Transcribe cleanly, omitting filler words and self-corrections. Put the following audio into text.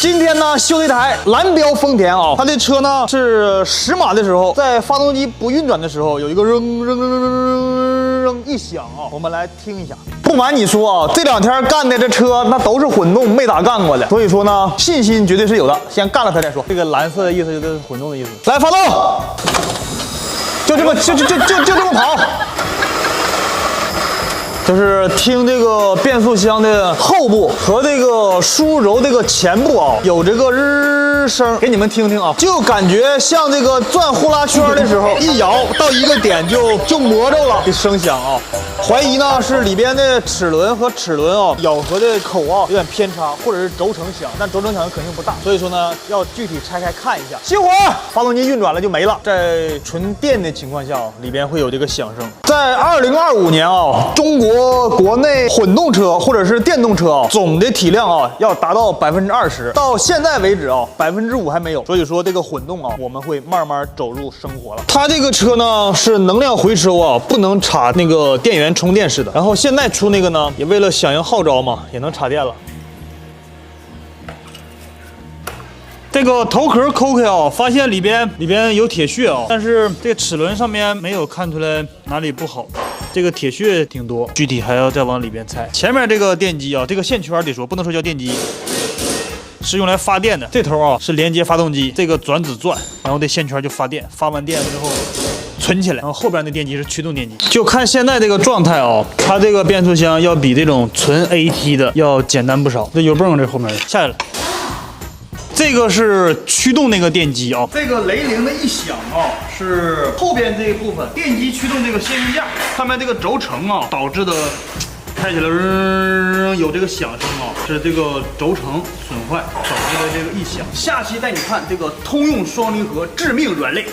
今天呢，修了一台蓝标丰田啊，它的车呢是10码的时候，在发动机不运转的时候，有一个扔扔扔扔扔扔一响啊，我们来听一下。不瞒你说啊，这2天干的这车那都是混动，没咋干过的，所以说呢，信心绝对是有的。先干了它再说。这个蓝色的意思就是混动的意思。来发动，就这么跑。就是听这个变速箱的后部和这个输入轴这个前部啊，有这个日声，给你们听听啊，就感觉像这个转呼啦圈的时候，一摇到一个点就磨着了，这声响啊。怀疑呢是里边的齿轮和齿轮啊咬合的口啊有点偏差，或者是轴承响，但轴承响的可能性不大，所以说呢要具体拆开看一下。熄火，发动机运转了就没了。在纯电的情况下，里边会有这个响声。在2025年啊，中国国内混动车或者是电动车总的体量啊要达到20%，到现在为止啊5%还没有，所以说这个混动啊我们会慢慢走入生活了。它这个车呢是能量回收啊，不能插那个电源充电式的，然后现在出那个呢也为了响应号召嘛，也能插电了。这个头壳抠开啊，发现里边有铁屑啊，但是这个齿轮上面没有看出来哪里不好。这个铁屑挺多，具体还要再往里边拆。前面这个电机啊，这个线圈得说不能说叫电机，是用来发电的。这头啊是连接发动机，这个转子转，然后这线圈就发电，发完电之后存起来，然后后边的电机是驱动电机。就看现在这个状态啊，它这个变速箱要比这种纯 AT 的要简单不少。这油泵这后面下来了。这个是驱动那个电机啊，这个雷铃的一响啊，是后边这一部分电机驱动这个线性架上面这个轴承啊导致的，开起来有这个响声啊，是这个轴承损坏导致的这个异响。下期带你看这个通用双离合致命软肋。